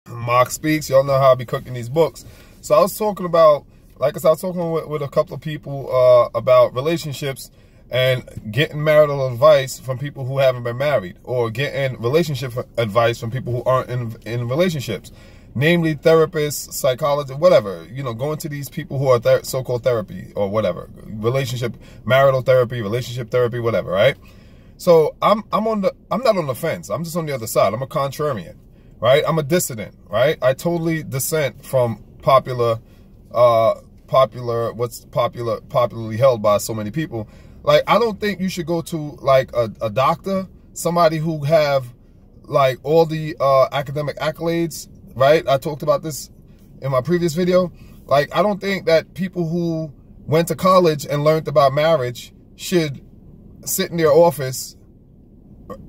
Mark Speaks. Y'all know how I be cooking these books. So I was talking about, like I said, I was talking with a couple of people about relationships and getting marital advice from people who haven't been married, or getting relationship advice from people who aren't in relationships, namely therapists, psychologists, whatever. You know, going to these people who are so-called therapy or whatever, relationship, marital therapy, relationship therapy, whatever, right? So I'm not on the fence. I'm just on the other side. I'm a contrarian, right? I'm a dissident, right? I totally dissent from popularly held by so many people. Like, I don't think you should go to like a doctor, somebody who have like all the academic accolades, right? I talked about this in my previous video. Like, I don't think that people who went to college and learned about marriage should sit in their office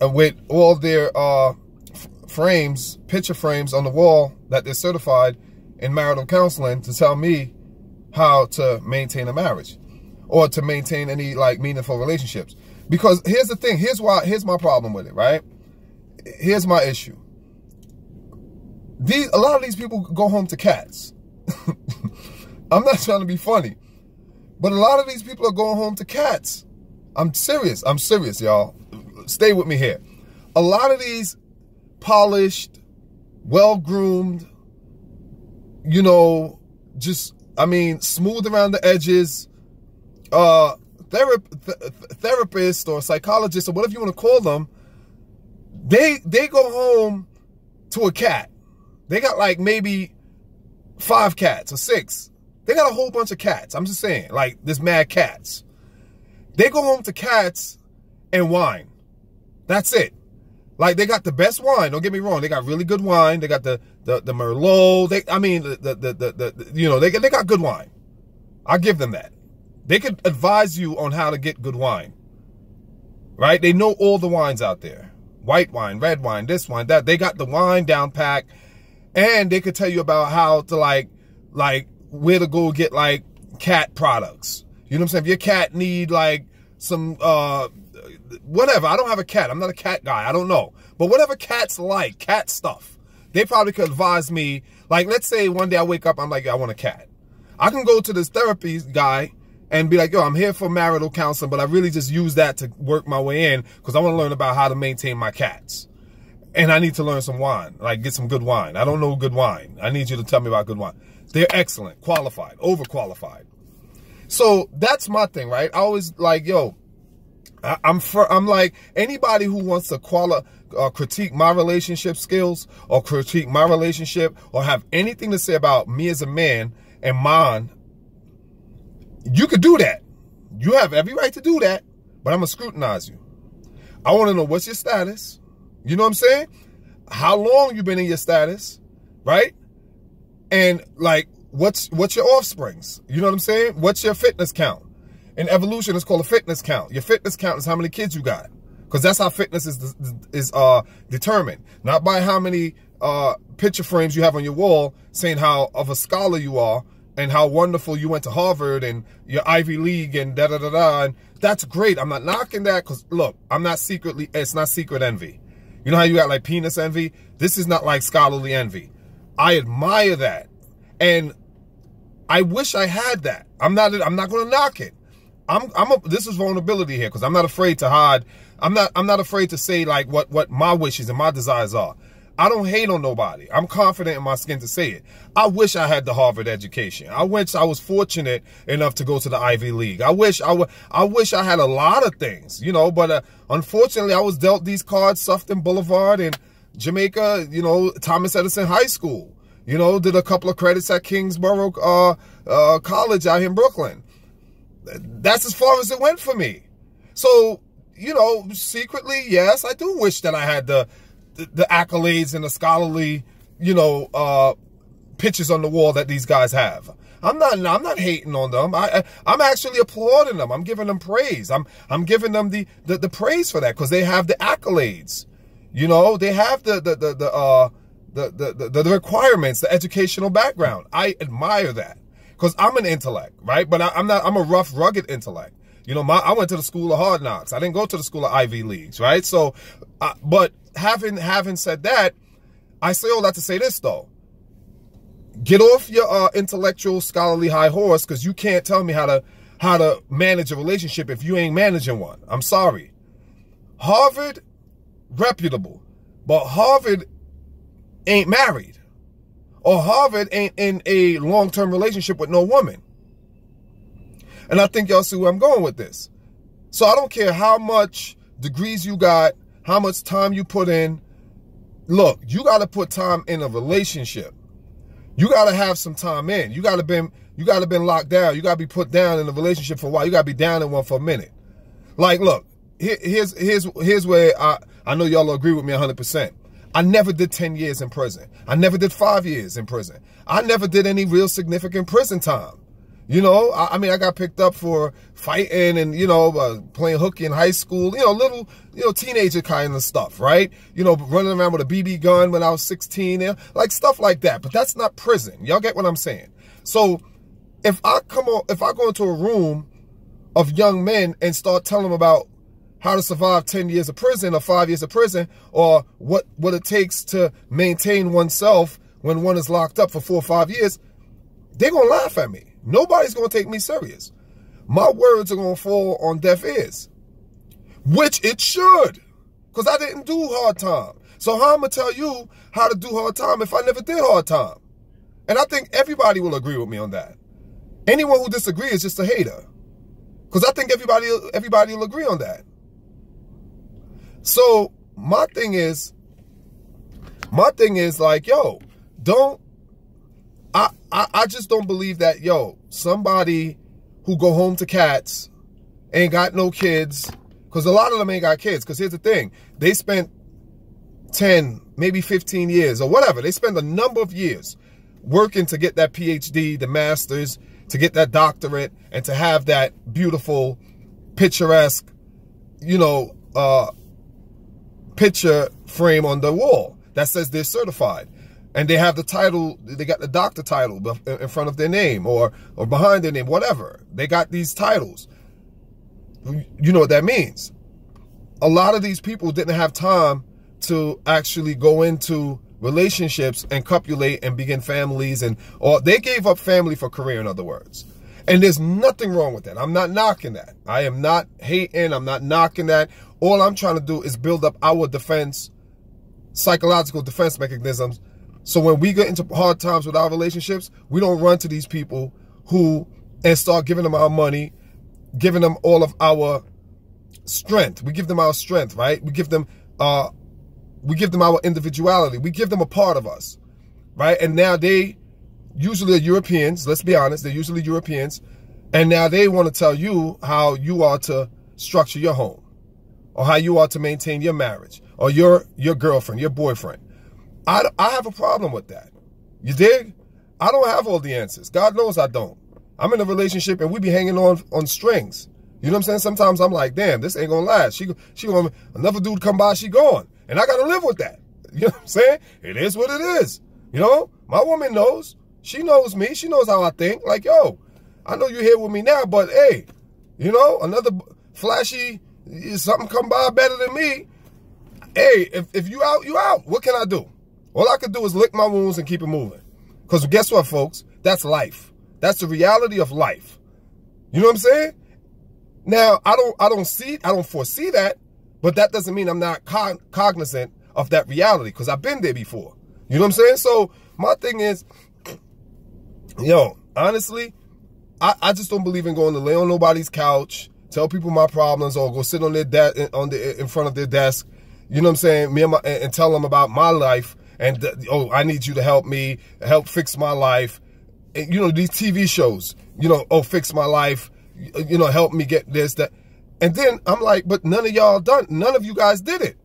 with all their frames, picture frames on the wall that they're certified in marital counseling to tell me how to maintain a marriage or to maintain any like meaningful relationships. Because here's the thing, here's my problem with it, right? Here's my issue. A lot of these people go home to cats. I'm not trying to be funny, but a lot of these people are going home to cats. I'm serious, y'all. Stay with me here. A lot of these polished, well-groomed, you know, just, I mean, smooth around the edges, therapists or psychologists or whatever you want to call them, they go home to a cat. They got like maybe 5 cats or 6. They got a whole bunch of cats. I'm just saying, like, there's mad cats. They go home to cats and wine. That's it. Like, they got the best wine. Don't get me wrong. They got really good wine. They got the Merlot. You know, they got good wine. I'll give them that. They could advise you on how to get good wine, right? They know all the wines out there. White wine, red wine, this wine, that. They got the wine down pat, and they could tell you about how to like where to go get like cat products. You know what I'm saying? If your cat need like some whatever. I don't have a cat. I'm not a cat guy. I don't know. But whatever cats like, cat stuff, they probably could advise me. Like, let's say one day I wake up, I'm like, I want a cat. I can go to this therapy guy and be like, yo, I'm here for marital counseling, but I really just use that to work my way in because I want to learn about how to maintain my cats. And I need to learn some wine, like get some good wine. I don't know good wine. I need you to tell me about good wine. They're excellent, qualified, overqualified. So that's my thing, right? I always like, yo, I'm like, anybody who wants to critique my relationship skills or critique my relationship or have anything to say about me as a man and mine, you could do that. You have every right to do that, but I'm going to scrutinize you. I want to know what's your status. You know what I'm saying? How long you been in your status, right? And like, what's your offsprings? You know what I'm saying? What's your fitness count? In evolution, it's called a fitness count. Your fitness count is how many kids you got. Because that's how fitness is determined. Not by how many picture frames you have on your wall saying how of a scholar you are and how wonderful you went to Harvard and your Ivy League and da-da-da-da. And that's great. I'm not knocking that because, look, it's not secret envy. You know how you got like penis envy? This is not like scholarly envy. I admire that. And I wish I had that. I'm not going to knock it. This is vulnerability here because I'm not afraid to hide. I'm not afraid to say like what my wishes and my desires are. I don't hate on nobody. I'm confident in my skin to say it. I wish I had the Harvard education. I wish I was fortunate enough to go to the Ivy League. I wish I had a lot of things, you know, but unfortunately I was dealt these cards, Sufton Boulevard in Jamaica, you know, Thomas Edison High School, you know, did a couple of credits at Kingsborough College out here in Brooklyn. That's as far as it went for me. So, you know, secretly, yes, I do wish that I had the accolades and the scholarly, you know, pictures on the wall that these guys have. I'm not hating on them. I'm actually applauding them. I'm giving them praise. I'm giving them the praise for that because they have the accolades. You know, they have the requirements, the educational background. I admire that. Because I'm an intellect, right? But I'm a rough, rugged intellect. You know, I went to the school of hard knocks. I didn't go to the school of Ivy Leagues, right? So, but having said that, I say all that to say this, though. Get off your intellectual, scholarly high horse, because you can't tell me how to manage a relationship if you ain't managing one. I'm sorry. Harvard, reputable. But Harvard ain't married. Or Harvard ain't in a long-term relationship with no woman. And I think y'all see where I'm going with this. So I don't care how much degrees you got, how much time you put in. Look, you got to put time in a relationship. You got to have some time in. You got to been locked down. You got to be put down in a relationship for a while. You got to be down in one for a minute. Like, look, here's where I know y'all will agree with me 100%. I never did 10 years in prison. I never did 5 years in prison. I never did any real significant prison time. You know, I mean, I got picked up for fighting and, you know, playing hooky in high school, you know, little, you know, teenager kind of stuff, right? You know, running around with a BB gun when I was 16, like stuff like that. But that's not prison. Y'all get what I'm saying? So if I go into a room of young men and start telling them about how to survive 10 years of prison or 5 years of prison, or what it takes to maintain oneself when one is locked up for 4 or 5 years, they're going to laugh at me. Nobody's going to take me serious. My words are going to fall on deaf ears, which it should, because I didn't do hard time. So how am I going to tell you how to do hard time if I never did hard time? And I think everybody will agree with me on that. Anyone who disagrees is just a hater, because I think everybody will agree on that. So my thing is like, yo, I just don't believe that, yo, somebody who go home to cats ain't got no kids, because a lot of them ain't got kids. Because here's the thing, they spent 10, maybe 15 years or whatever. They spend a number of years working to get that PhD, the master's, to get that doctorate, and to have that beautiful, picturesque, you know, picture frame on the wall that says they're certified. And they have the title, they got the doctor title in front of their name or behind their name, whatever. They got these titles. You know what that means. A lot of these people didn't have time to actually go into relationships and copulate and begin families, or they gave up family for career, in other words. And there's nothing wrong with that. I'm not knocking that. I am not hating. I'm not knocking that. All I'm trying to do is build up our defense, psychological defense mechanisms. So when we get into hard times with our relationships, we don't run to these people and start giving them our money, giving them all of our strength. We give them our strength, right? We give them our individuality. We give them a part of us, right? And now they usually are Europeans. Let's be honest. They're usually Europeans. And now they want to tell you how you are to structure your home, or how you are to maintain your marriage, or your girlfriend, your boyfriend. I have a problem with that. You dig? I don't have all the answers. God knows I don't. I'm in a relationship and we be hanging on strings. You know what I'm saying? Sometimes I'm like, damn, this ain't gonna last. She gonna, another dude come by, she gone. And I gotta live with that. You know what I'm saying? It is what it is. You know? My woman knows. She knows me. She knows how I think. Like, yo, I know you're here with me now, but hey, you know, another flashy, something come by better than me. Hey, if you out, you out. What can I do? All I can do is lick my wounds and keep it moving. Because guess what, folks? That's life. That's the reality of life. You know what I'm saying? Now, I don't foresee that, but that doesn't mean I'm not cognizant of that reality, because I've been there before. You know what I'm saying? So my thing is, yo, honestly, I just don't believe in going to lay on nobody's couch, tell people my problems, or go sit on their in front of their desk. You know what I'm saying? And tell them about my life. And, oh, I need you to help me, help fix my life. And, you know, these TV shows, you know, oh, fix my life, you know, help me get this, that. And then I'm like, but none of y'all none of you guys did it.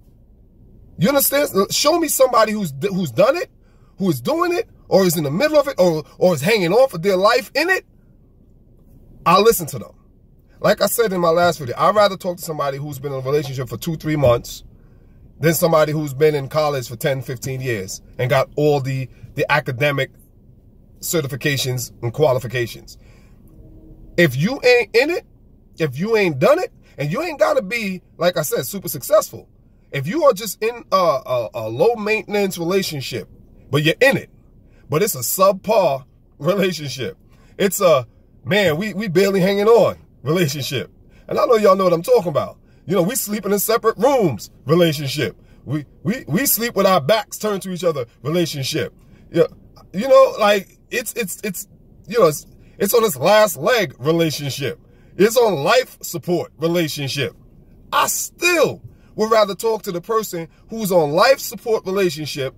You understand? Show me somebody who's done it, who is doing it, or is in the middle of it, or is hanging on for their life in it. I'll listen to them. Like I said in my last video, I'd rather talk to somebody who's been in a relationship for 2-3 months than somebody who's been in college for 10, 15 years and got all the academic certifications and qualifications. If you ain't in it, if you ain't done it, and you ain't got to be, like I said, super successful. If you are just in a low maintenance relationship, but you're in it, but it's a subpar relationship. It's a, man, we barely hanging on relationship. And I know y'all know what I'm talking about. You know, we sleeping in separate rooms relationship. We sleep with our backs turned to each other relationship. Yeah, you know, like it's you know, it's on its last leg relationship. It's on life support relationship. I still would rather talk to the person who's on life support relationship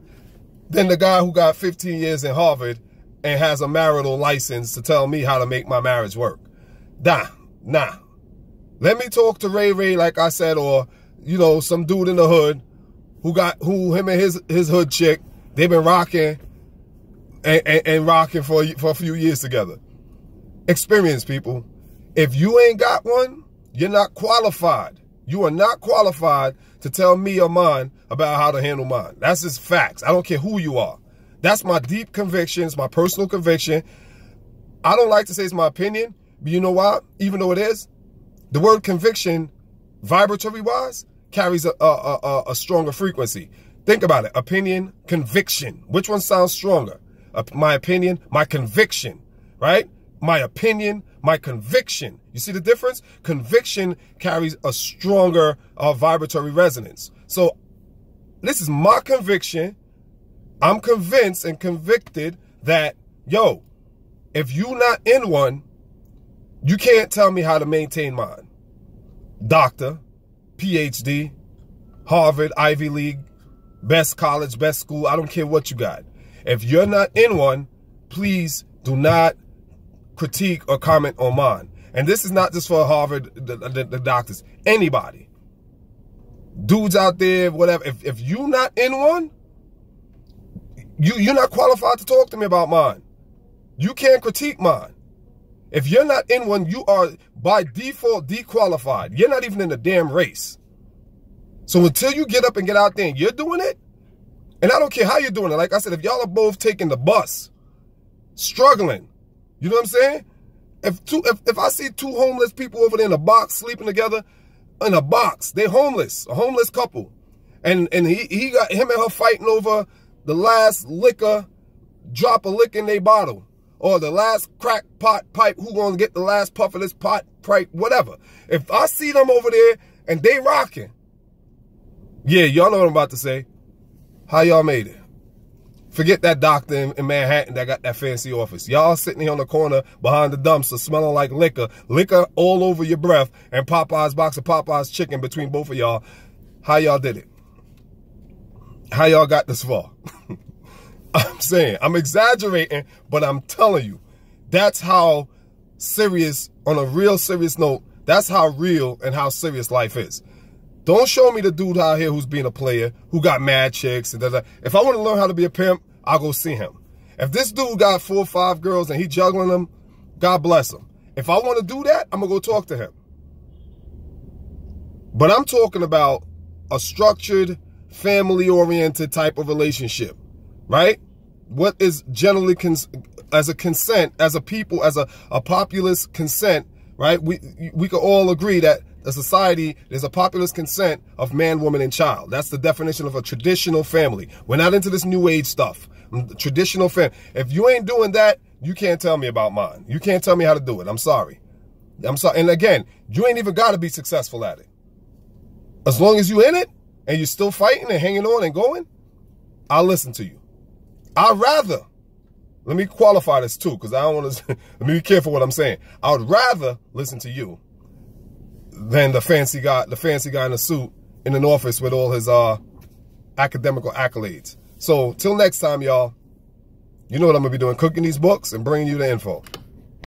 than the guy who got 15 years in Harvard and has a marital license to tell me how to make my marriage work. Nah. Let me talk to Ray Ray, like I said, or, you know, some dude in the hood who him and his hood chick, they've been rocking and rocking for a few years together. Experience, people. If you ain't got one, you're not qualified. You are not qualified to tell me or mine about how to handle mine. That's just facts. I don't care who you are. That's my deep conviction. It's my personal conviction. I don't like to say it's my opinion, but you know why? Even though it is, the word conviction, vibratory-wise, carries a stronger frequency. Think about it. Opinion, conviction. Which one sounds stronger? My opinion, my conviction, right? My opinion, my conviction. You see the difference? Conviction carries a stronger vibratory resonance. So this is my conviction. I'm convinced and convicted that, yo, if you not in one, you can't tell me how to maintain mine. Doctor, PhD, Harvard, Ivy League, best college, best school, I don't care what you got. If you're not in one, please do not critique or comment on mine. And this is not just for Harvard, the doctors, anybody. Dudes out there, whatever. If you're not in one, you're not qualified to talk to me about mine. You can't critique mine. If you're not in one, you are by default dequalified. You're not even in the damn race. So until you get up and get out there and you're doing it, and I don't care how you're doing it. Like I said, if y'all are both taking the bus, struggling, you know what I'm saying? If I see two homeless people over there in a box sleeping together in a box, they're homeless, a homeless couple, and he got him and her fighting over the last drop of liquor in their bottle, or the last crack pot pipe, who gonna get the last puff of this pot pipe, whatever. If I see them over there and they rocking, yeah, y'all know what I'm about to say. How y'all made it? Forget that doctor in Manhattan that got that fancy office. Y'all sitting here on the corner behind the dumpster smelling like liquor all over your breath, and Popeye's box of Popeye's chicken between both of y'all. How y'all did it? How y'all got this far? I'm saying, I'm exaggerating, but I'm telling you, that's how serious, on a real serious note, that's how real and how serious life is. Don't show me the dude out here who's being a player, who got mad chicks. And if I want to learn how to be a pimp, I'll go see him. If this dude got 4 or 5 girls and he juggling them, God bless him. If I want to do that, I'm going to go talk to him. But I'm talking about a structured, family-oriented type of relationship, right? What is generally, as a consent, as a people, as a populist consent, right? We can all agree that a society, there's a populist consent of man, woman, and child. That's the definition of a traditional family. We're not into this new age stuff. Traditional family. If you ain't doing that, you can't tell me about mine. You can't tell me how to do it. I'm sorry. I'm sorry. And again, you ain't even got to be successful at it. As long as you in it and you're still fighting and hanging on and going, I'll listen to you. I'd rather, let me qualify this too, because I don't want to, let me be careful what I'm saying. I would rather listen to you than the fancy guy in the suit in an office with all his academical accolades. So till next time, y'all, you know what I'm going to be doing, cooking these books and bringing you the info.